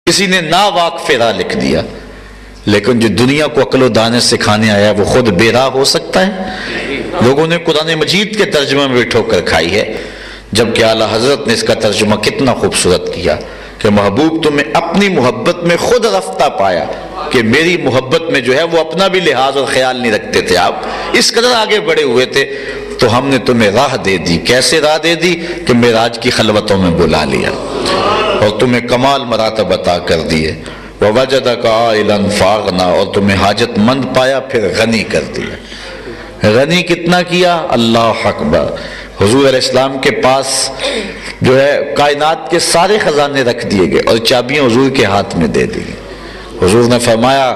کسی نے ناواقف راہ لکھ دیا، لیکن جو دنیا کو عقل و دانے سکھانے آیا وہ خود بے راہ ہو سکتا ہے؟ لوگوں نے قرآن مجید کے ترجمے میں بھی ٹھوکر کھائی ہے، جبکہ اعلیٰ حضرت نے اس کا ترجمہ کتنا خوبصورت کیا کہ محبوب تمہیں اپنی محبت میں خود رفتہ پایا کہ میری محبت میں جو ہے وہ اپنا بھی لحاظ اور خیال نہیں رکھتے تھے، آپ اس قدر آگے بڑھے ہوئے تھے، تو ہم نے تمہیں راہ دے دی۔ کیسے راہ دے دی؟ کہ معراج کی خلوتوں میں بلا لیا اور تمہیں کمال مراتب عطا کر دیے۔ وَوَجَدَكَ عَائِلًا فَأَغْنَىٰ، اور تمہیں حاجت مند پایا پھر غنی کر دیا۔ غنی کتنا کیا؟ اللہ اکبر۔ حضور علیہ السلام کے پاس جو ہے کائنات کے سارے خزانے رکھ دیے گئے اور چابیاں حضور کے ہاتھ میں دے دی گئی۔ حضور نے فرمایا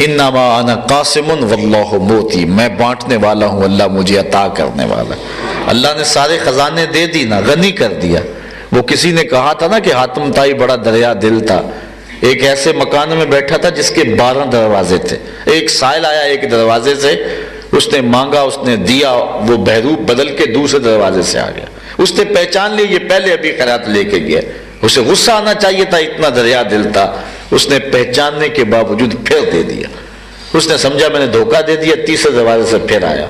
انما انا قاسم واللہ موتی، میں بانٹنے والا ہوں، اللہ مجھے عطا کرنے والا۔ اللہ نے سارے خزانے دے دی نا، غنی کر دیا۔ وہ کسی نے کہا تھا نا کہ حاتم طائی بڑا دریا دل تھا، ایک ایسے مکان میں بیٹھا تھا جس کے 12 دروازے تھے، ایک سائل آیا ایک دروازے سے، اس نے مانگا، اس نے دیا، وہ بحروب بدل کے دوسرے دروازے سے آ گیا، اس نے پہچان لیا یہ پہلے ابھی خیرات لے کے گیا، اسے غصہ آنا چاہیے تھا، اتنا دریا دل تھا، اس نے پہچاننے کے باوجود پھر دے دیا۔ اس نے سمجھا میں نے دھوکہ دے دیا، تیسرے دروازے سے پھر آیا،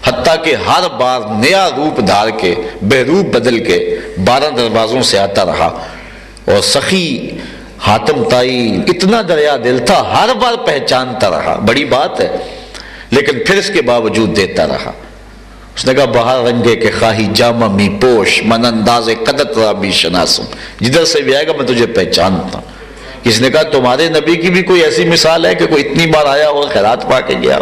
حتیٰ کہ ہر بار نیا روپ دھار کے بحروب بدل کے 12 دروازوں سے آتا رہا۔ اور سخی حاتم طائی اتنا دریا دل تھا، ہر بار پہچانتا رہا، بڑی بات ہے، لیکن پھر اس کے باوجود دیتا رہا۔ اس نے کہا بہار رنگے کے خواہی جامہ می پوش، من انداز قدت را می شناسم، جدھر سے بھی آئے گا میں تجھے پہچانتا ہوں۔ کس نے کہا تمہارے نبی کی بھی کوئی ایسی مثال ہے کہ کوئی اتنی بار آیا اور خیرات پا کے گیا؟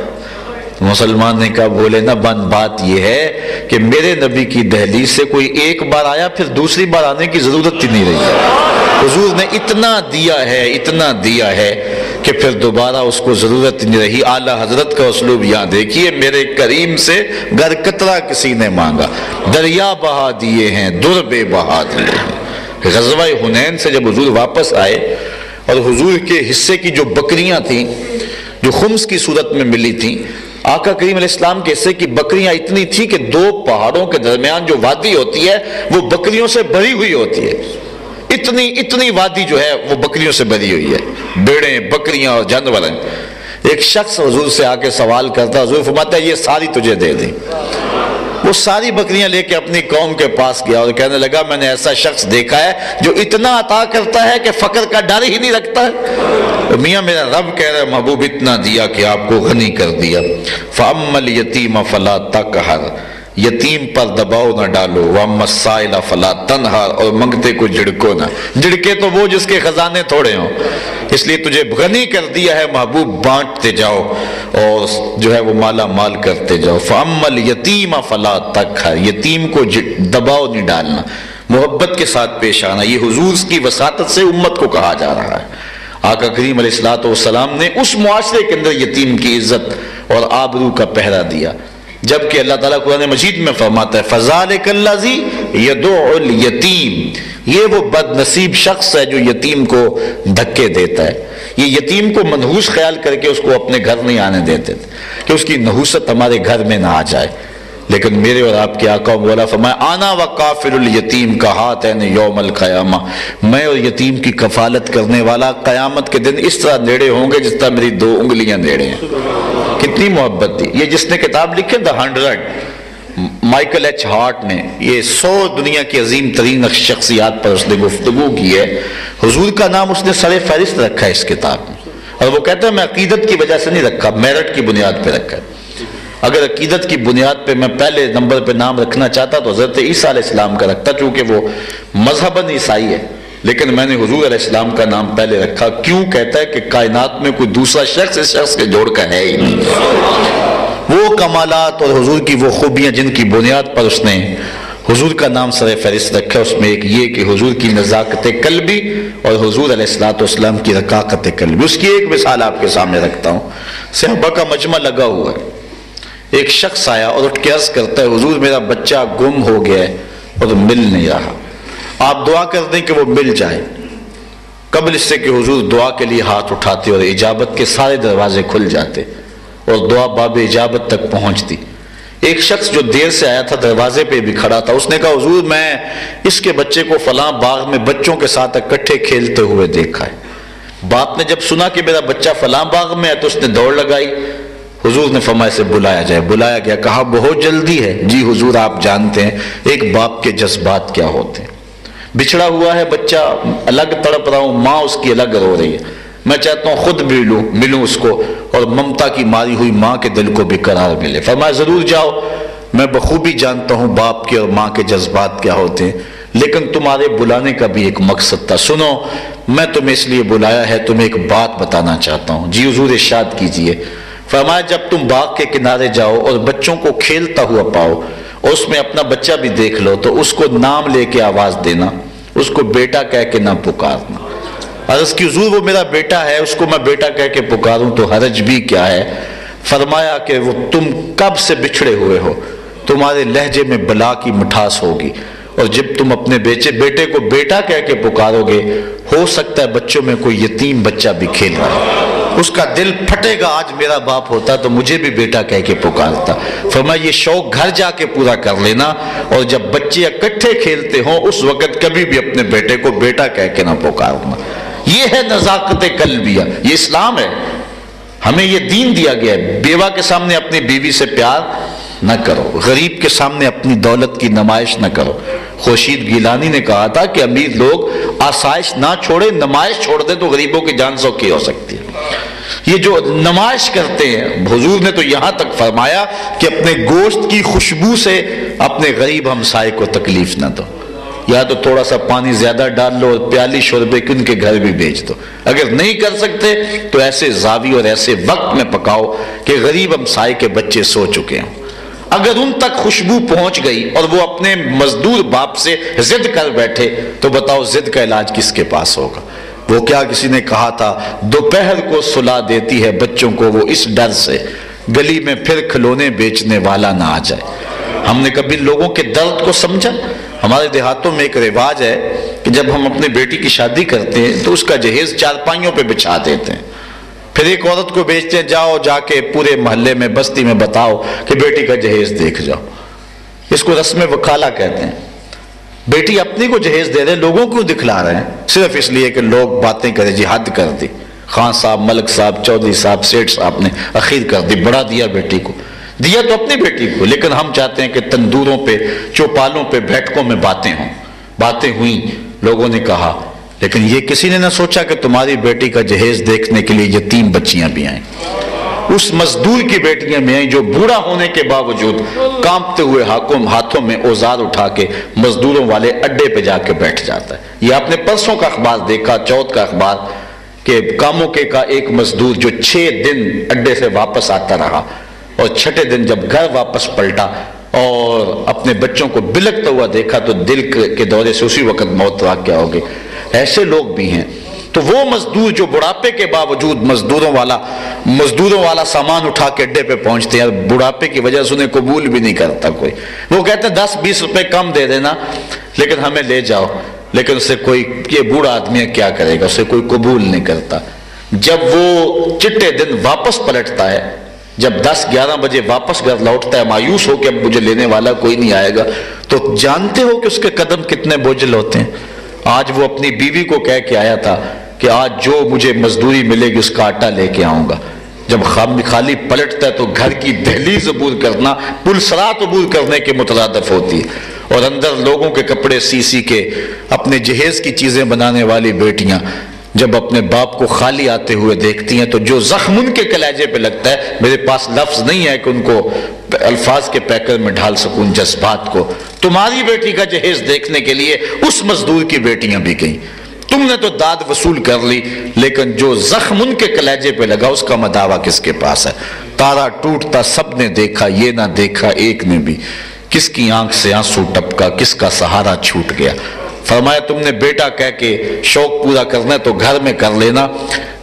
مسلمان نے کہا بولے نا بند بات یہ ہے کہ میرے نبی کی دہلیز سے کوئی ایک بار آیا پھر دوسری بار آنے کی ضرورت ہی نہیں رہی، حضور نے اتنا دیا ہے کہ پھر دوبارہ اس کو ضرورت نہیں رہی۔ اعلیٰ حضرت کا اسلوب یہاں دیکھیے، میرے کریم سے گر قطرہ کسی نے مانگا، دریا بہا دیے ہیں در بے بہا دیے ہیں۔ غزوہ حنین سے جب حضور واپس آئے اور حضور کے حصے کی جو بکریاں تھیں جو خمس کی صورت میں ملی تھیں، آقا کریم علیہ السلام کے حصے کی بکریاں اتنی تھی کہ 2 پہاڑوں کے درمیان جو وادی ہوتی ہے وہ بکریوں سے بھری ہوئی ہوتی ہے، اتنی وادی جو ہے وہ بکریوں سے بھری ہوئی ہے، بیڑیں بکریاں اور جانور ہیں۔ ایک شخص حضور سے آ کے سوال کرتا، حضور فرماتا ہے یہ ساری تجھے دے دیں۔ وہ ساری بکریاں لے کے اپنی قوم کے پاس گیا اور کہنے لگا میں نے ایسا شخص دیکھا ہے جو اتنا عطا کرتا ہے کہ فقر کا ڈر ہی نہیں رکھتا ہے۔ میاں میرا رب کہہ رہا ہے محبوب اتنا دیا کہ آپ کو غنی کر دیا۔ فَأَمَّا الْيَتِيمَ فَلَا تَقْهَرْ، یتیم پر دباؤ نہ ڈالو، وَأَمَّا السَّائِلَ فَلَا تَنْهَرْ، اور منگتے کو جھڑکو نہ، جھڑکے تو وہ جس کے خزانے تھوڑے ہوں، اس لیے تجھے غنی کر دیا ہے محبوب، بانٹتے جاؤ اور جو ہے وہ مالا مال کرتے جاؤ۔ فَأَمَّا الْيَتِيمَ فَلَا تَقْهَرْ، یتیم کو دباؤ نہیں ڈالنا، محبت کے ساتھ پیش آنا، یہ حضور کی وساطت سے امت کو کہا جا رہا ہے۔ آقا کریم علیہ السلام نے اس معاشرے کے اندر یتیم کی عزت اور آبرو کا پہرا دیا، جبکہ اللہ تعالیٰ قرآن مجید میں فرماتا ہے فَذَلِكَ الَّذِي يَدُعُ الْيَتِيمَ، یہ وہ بد نصیب شخص ہے جو یتیم کو دھکے دیتا ہے۔ یہ یتیم کو منحوس خیال کر کے اس کو اپنے گھر نہیں آنے دیتے تھے کہ اس کی نحوست ہمارے گھر میں نہ آ جائے، لیکن میرے اور آپ کے آقا مولا فرمایا آنا وکافل الیتیم کا ہاتین یوم القیامہ، میں اور یتیم کی کفالت کرنے والا قیامت کے دن اس طرح نیڑے ہوں گے جس طرح میری 2 انگلیاں نیڑے ہیں۔ کتنی محبت تھی۔ یہ جس نے کتاب لکھی The 100، مائیکل ایچ ہارٹ نے، یہ 100 دنیا کی عظیم ترین شخصیات پر اس نے گفتگو کی ہے، حضور کا نام اس نے سر فہرست رکھا ہے اس کتاب میں، اور وہ کہتا ہے میں عقیدت کی وجہ سے نہیں رکھا، میرٹ کی بنیاد پہ رکھا ہے۔ اگر عقیدت کی بنیاد پہ میں پہلے نمبر پہ نام رکھنا چاہتا تو حضرت عیسیٰ علیہ السلام کا رکھتا، چونکہ وہ مذہباً عیسائی ہے، لیکن میں نے حضور علیہ السلام کا نام پہلے رکھا۔ کیوں؟ کہتا ہے کہ کائنات میں کوئی دوسرا شخص اس شخص کے جوڑ کا ہے ہی نہیں۔ وہ کمالات اور حضور کی وہ خوبیاں جن کی بنیاد پر اس نے حضور کا نام سر فہرست رکھا، اس میں ایک یہ کہ حضور کی نزاکت قلبی اور حضور علیہ السلام کی رقاقت قلبی۔ اس کی ایک مثال آپ کے سامنے رکھتا ہوں۔ صحابہ کا مجمع لگا ہوا ہے، ایک شخص آیا اور اٹھ کے عرض کرتا ہے حضور میرا بچہ گم ہو گیا ہے اور مل نہیں رہا، آپ دعا کر دیں کہ وہ مل جائے۔ قبل اس سے کہ حضور دعا کے لیے ہاتھ اٹھاتے اور اجابت کے سارے دروازے کھل جاتے اور دعا باب اجابت تک پہنچتی، ایک شخص جو دیر سے آیا تھا دروازے پہ بھی کھڑا تھا، اس نے کہا حضور میں اس کے بچے کو فلاں باغ میں بچوں کے ساتھ اکٹھے کھیلتے ہوئے دیکھا ہے، باپ نے جب سنا کہ میرا بچہ فلاں باغ میں ہے تو اس نے دوڑ لگائی، حضور نے فرمایا سے بلایا جائے، بلایا گیا، کہا بہت جلدی ہے۔ جی حضور آپ جانتے ہیں ایک باپ کے جذبات کیا ہوتے ہیں، بچھڑا ہوا ہے بچہ، الگ تڑپ رہا ہوں، ماں اس کی الگ رو رہی ہے، میں چاہتا ہوں خود ملوں اس کو اور ممتا کی ماری ہوئی ماں کے دل کو بھی قرار ملے۔ فرمایا ضرور جاؤ، میں بخوبی جانتا ہوں باپ کے اور ماں کے جذبات کیا ہوتے ہیں، لیکن تمہارے بلانے کا بھی ایک مقصد تھا، سنو میں تمہیں اس لیے بلایا ہے، تمہیں ایک بات بتانا چاہتا ہوں۔ جی حضور ارشاد کیجئے۔ فرمایا جب تم باغ کے کنارے جاؤ اور بچوں کو کھیلتا ہوا پاؤ اور اس میں اپنا بچہ بھی دیکھ لو تو اس کو نام لے کے آواز دینا، اس کو بیٹا کہہ کے نہ پکارنا۔ عرض کی حضور وہ میرا بیٹا ہے، اس کو میں بیٹا کہہ کے پکاروں تو حرج بھی کیا ہے؟ فرمایا کہ وہ تم کب سے بچھڑے ہوئے ہو، تمہارے لہجے میں بلا کی مٹھاس ہوگی، اور جب تم اپنے بیٹے کو بیٹا کہہ کے پکارو گے، ہو سکتا ہے بچوں میں کوئی یتیم بچہ بھی کھیل رہا ہے، اس کا دل پھٹے گا، آج میرا باپ ہوتا تو مجھے بھی بیٹا کہہ کے پکارتا۔ فرمایا یہ شوق گھر جا کے پورا کر لینا، اور جب بچے اکٹھے کھیلتے ہوں اس وقت کبھی بھی اپنے بیٹے کو بیٹا کہہ کے نہ پکارنا۔ یہ ہے نزاکت قلبیہ، یہ اسلام ہے، ہمیں یہ دین دیا گیا ہے۔ بیوہ کے سامنے اپنی بیوی سے پیار نہ کرو، غریب کے سامنے اپنی دولت کی نمائش نہ کرو۔ خورشید گیلانی نے کہا تھا کہ امیر لوگ آسائش نہ چھوڑے، نمائش چھوڑ دیں تو غریبوں کی جان سوکھی ہو سکتی ہے۔ یہ جو نمائش کرتے ہیں، حضور نے تو یہاں تک فرمایا کہ اپنے گوشت کی خوشبو سے اپنے غریب ہمسائے کو تکلیف نہ دو، یا تو تھوڑا سا پانی زیادہ ڈال لو اور پیالی شوربے کی ان کے گھر بھی بیچ دو، اگر نہیں کر سکتے تو ایسے زاوی اور ایسے وقت میں پکاؤ کہ غریب ہمسائے کے بچے سو چکے ہوں۔ اگر ان تک خوشبو پہنچ گئی اور وہ اپنے مزدور باپ سے ضد کر بیٹھے تو بتاؤ ضد کا علاج کس کے پاس ہوگا؟ وہ کیا کسی نے کہا تھا دوپہر کو سلا دیتی ہے بچوں کو وہ اس ڈر سے گلی میں پھر کھلونے بیچنے والا نہ آ جائے۔ ہم نے کبھی لوگوں کے درد کو سمجھا؟ ہمارے دیہاتوں میں ایک رواج ہے کہ جب ہم اپنی بیٹی کی شادی کرتے ہیں تو اس کا جہیز چارپائیوں پہ بچھا دیتے ہیں، پھر ایک عورت کو بیچتے ہیں، جاؤ جا کے پورے محلے میں بستی میں بتاؤ کہ بیٹی کا جہیز دیکھ جاؤ۔ اس کو رسم وکالہ کہتے ہیں۔ بیٹی اپنی کو جہیز دے رہے، لوگوں کیوں دکھلا رہے ہیں؟ صرف اس لیے کہ لوگ باتیں کریں جی حد کر دی، خان صاحب، ملک صاحب، چودھری صاحب، سیٹھ صاحب نے اخیر کر دی، بڑا دیا بیٹی کو، دیا تو اپنی بیٹی کو، لیکن ہم چاہتے ہیں کہ تندوروں پہ، چوپالوں پہ، بیٹھکوں میں باتیں ہوں۔ باتیں ہوئیں، لوگوں نے کہا، لیکن یہ کسی نے نہ سوچا کہ تمہاری بیٹی کا جہیز دیکھنے کے لیے یتیم بچیاں بھی آئیں، اس مزدور کی بیٹیاں بھی آئیں جو بوڑھا ہونے کے باوجود کانپتے ہوئے ہاتھوں میں اوزار اٹھا کے مزدوروں والے اڈے پہ جا کے بیٹھ جاتا ہے۔ یہ آپ نے پرسوں کا اخبار دیکھا، چوتھ کا اخبار، کہ کاموں کے کا ایک مزدور جو 6 دن اڈے سے واپس آتا رہا اور 6ٹھے دن جب گھر واپس پلٹا اور اپنے بچوں کو بلکتا ہوا دیکھا تو دل کے دورے سے اسی وقت موت واقع ہو گئی۔ ایسے لوگ بھی ہیں۔ تو وہ مزدور جو بڑھاپے کے باوجود مزدوروں والا سامان اٹھا کے اڈے پہ پہنچتے ہیں، بڑھاپے کی وجہ سے انہیں قبول بھی نہیں کرتا کوئی، وہ کہتے ہیں 10-20 روپے کم دے دینا لیکن ہمیں لے جاؤ، لیکن اسے کوئی، یہ بوڑھا آدمی کیا کرے گا، اسے کوئی قبول نہیں کرتا۔ جب وہ چٹے دن واپس پلٹتا ہے، جب 10-11 بجے واپس گھر لوٹتا ہے مایوس ہو کہ اب مجھے لینے والا کوئی نہیں آئے گا، تو جانتے ہو کہ اس کے قدم کتنے بوجھل ہوتے ہیں۔ آج وہ اپنی بیوی کو کہہ کے آیا تھا کہ آج جو مجھے مزدوری ملے گی اس کا آٹا لے کے آؤں گا۔ جب خالی پلٹتا ہے تو گھر کی دہلیز عبور کرنا پلسرات عبور کرنے کے مترادف ہوتی ہے، اور اندر لوگوں کے کپڑے سی کے اپنے جہیز کی چیزیں بنانے والی بیٹیاں جب اپنے باپ کو خالی آتے ہوئے دیکھتی ہیں تو جو زخم ان کے کلیجے پہ لگتا ہے، میرے پاس لفظ نہیں ہے کہ ان کو الفاظ کے پیکر میں ڈھال سکوں جذبات کو۔ تمہاری بیٹی کا جہیز دیکھنے کے لیے اس مزدور کی بیٹیاں بھی گئیں، تم نے تو داد وصول کر لی، لیکن جو زخم ان کے کلیجے پہ لگا اس کا مداوا کس کے پاس ہے؟ تارا ٹوٹتا سب نے دیکھا، یہ نہ دیکھا ایک نے بھی، کس کی آنکھ سے آنسو ٹپکا، کس کا سہارا چھوٹ گیا۔ فرمایا تم نے بیٹا کہہ کے شوق پورا کرنا ہے تو گھر میں کر لینا،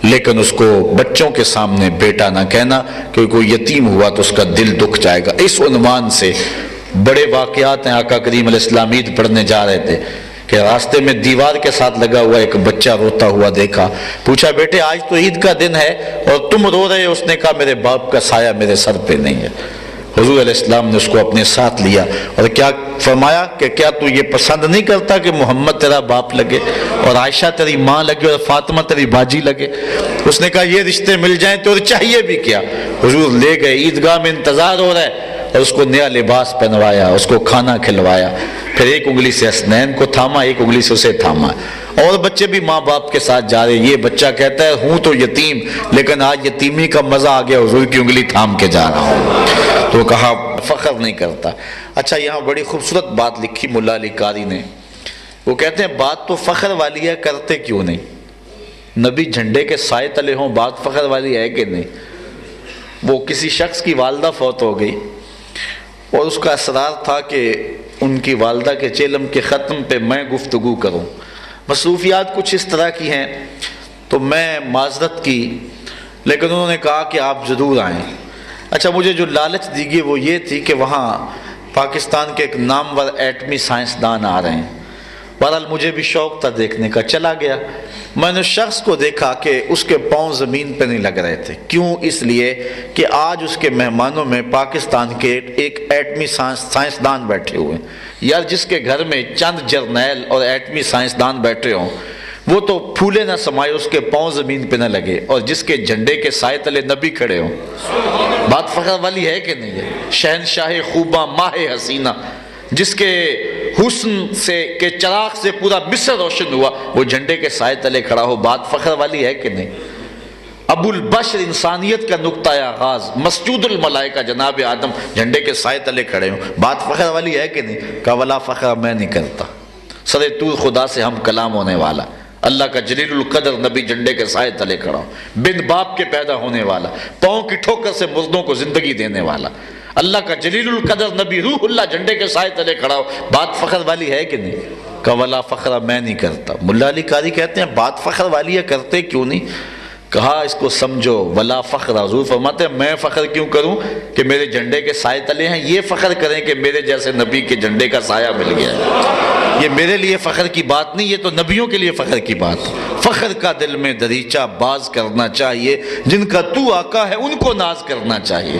لیکن اس کو بچوں کے سامنے بیٹا نہ کہنا، کہ کوئی یتیم ہوا تو اس کا دل دکھ جائے گا۔ اس عنوان سے بڑے واقعات ہیں۔ آقا کریم علیہ السلام عید پڑھنے جا رہے تھے کہ راستے میں دیوار کے ساتھ لگا ہوا ایک بچہ روتا ہوا دیکھا، پوچھا بیٹے آج تو عید کا دن ہے اور تم رو رہے ہو؟ اس نے کہا میرے باپ کا سایہ میرے سر پہ نہیں ہے۔ حضور علیہ السلام نے اس کو اپنے ساتھ لیا اور کیا فرمایا کہ کیا تو یہ پسند نہیں کرتا کہ محمد تیرا باپ لگے اور عائشہ تیری ماں لگے اور فاطمہ تیری باجی لگے؟ اس نے کہا یہ رشتے مل جائیں تو چاہیے بھی کیا۔ حضور لے گئے، عیدگاہ میں انتظار ہو رہا ہے اور اس کو نیا لباس پہنوایا، اس کو کھانا کھلوایا، پھر ایک انگلی سے حسنین کو تھاما، ایک انگلی سے اسے تھاما۔ اور بچے بھی ماں باپ کے ساتھ جا رہے، یہ بچہ کہتا ہے ہوں تو یتیم لیکن آج یتیمی کا مزہ آ گیا، حضور کی انگلی تھام کے جا رہا ہوں۔ تو کہا فخر نہیں کرتا۔ اچھا یہاں بڑی خوبصورت بات لکھی ملا علی قاری نے، وہ کہتے ہیں بات تو فخر والی ہے، کرتے کیوں نہیں؟ نبی جھنڈے کے سائے تلے ہوں، بات فخر والی ہے کہ نہیں؟ وہ کسی شخص کی والدہ فوت ہو گئی اور اس کا اصرار تھا کہ ان کی والدہ کے چیلم کے ختم پہ میں گفتگو کروں۔ مصروفیات کچھ اس طرح کی ہیں تو میں معذرت کی، لیکن انہوں نے کہا کہ آپ ضرور آئیں۔ اچھا مجھے جو لالچ دی گئی وہ یہ تھی کہ وہاں پاکستان کے ایک نامور ایٹمی سائنسدان آ رہے ہیں۔ بہرحال مجھے بھی شوق تھا دیکھنے کا، چلا گیا۔ میں نے شخص کو دیکھا کہ اس کے پاؤں زمین پہ نہیں لگ رہے تھے۔ کیوں؟ اس لیے کہ آج اس کے مہمانوں میں پاکستان کے ایک ایٹمی سائنسدان بیٹھے ہوئے ہیں۔ یار جس کے گھر میں چند جرنیل اور ایٹمی سائنسدان بیٹھے ہوں وہ تو پھولے نہ سمائے، اس کے پاؤں زمین پہ نہ لگے، اور جس کے جھنڈے کے سائے تلے نبی کھڑے ہوں۔ بات فخر والی ہے کہ نہیں ہے؟ شہنشاہ خوباں ماہ حسینہ، جس کے حسن سے کے چراغ سے پورا مصر روشن ہوا، وہ جھنڈے کے سائے تلے کھڑا ہو، بات فخر والی ہے کہ نہیں؟ ابو البشر انسانیت کا نقطہ آغاز، مسجود الملائکہ جناب آدم جھنڈے کے سائے تلے کھڑے ہوں، بات فخر والی ہے کہ نہیں؟ کہا ولا فخر میں نہیں کرتا، سر طور خدا سے ہم کلام ہونے والا، اللہ کا جلیل القدر نبی جھنڈے کے سائے تلے کھڑا ہوں، بن باپ کے پیدا ہونے والا، پاؤں کی ٹھوکر سے مردوں کو زندگی دینے والا، اللہ کا جلیل القدر نبی روح اللہ جھنڈے کے سائے تلے کھڑا ہو، بات فخر والی ہے کہ نہیں؟ کہا ولا فخر میں نہیں کرتا۔ ملا علی قاری کہتے ہیں بات فخر والی ہے، کرتے کیوں نہیں؟ کہا اس کو سمجھو، ولا فخر، حضور فرماتے ہیں میں فخر کیوں کروں کہ میرے جھنڈے کے سائے تلے ہیں، یہ فخر کریں کہ میرے جیسے نبی کے جھنڈے کا سایہ مل گیا ہے۔ یہ میرے لیے فخر کی بات نہیں، یہ تو نبیوں کے لیے فخر کی بات۔ فخر کا دل میں دریچہ باز کرنا چاہیے، جن کا تو آقا ہے ان کو ناز کرنا چاہیے۔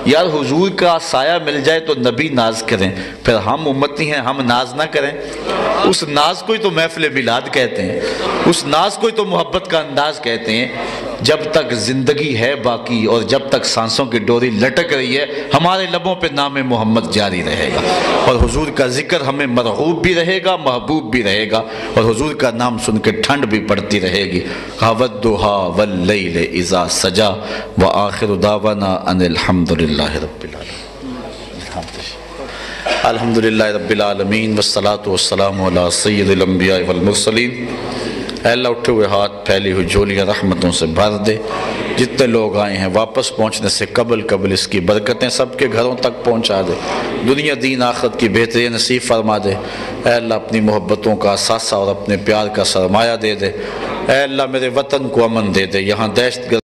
یار حضور کا سایہ مل جائے تو نبی ناز کریں، پھر ہم امتی ہیں ہم ناز نہ کریں؟ اس ناز کو ہی تو محفل میلاد کہتے ہیں، اس ناز کو ہی تو محبت کا انداز کہتے ہیں۔ جب تک زندگی ہے باقی اور جب تک سانسوں کی ڈوری لٹک رہی ہے، ہمارے لبوں پہ نام محمد جاری رہے گا، اور حضور کا ذکر ہمیں مرغوب بھی رہے گا، محبوب بھی رہے گا، اور حضور کا نام سن کے ٹھنڈ بھی پڑتی رہے گی۔ والضحیٰ واللیل اذا سجا وآخر دعوانا ان الحمد للہ رب العالمین۔ الحمدللہ رب العالمین والصلاة والسلام علی سید الانبیاء والمرسلین۔ اے اللہ اٹھے ہوئے ہاتھ پھیلی ہوئی جھولیاں رحمتوں سے بھر دے، جتنے لوگ آئے ہیں واپس پہنچنے سے قبل اس کی برکتیں سب کے گھروں تک پہنچا دے، دنیا دین آخرت کی بہتری نصیب فرما دے۔ اے اللہ اپنی محبتوں کا اثاثہ اور اپنے پیار کا سرمایہ دے دے۔ اے اللہ میرے وطن کو امن دے دے، یہاں دہشت گرد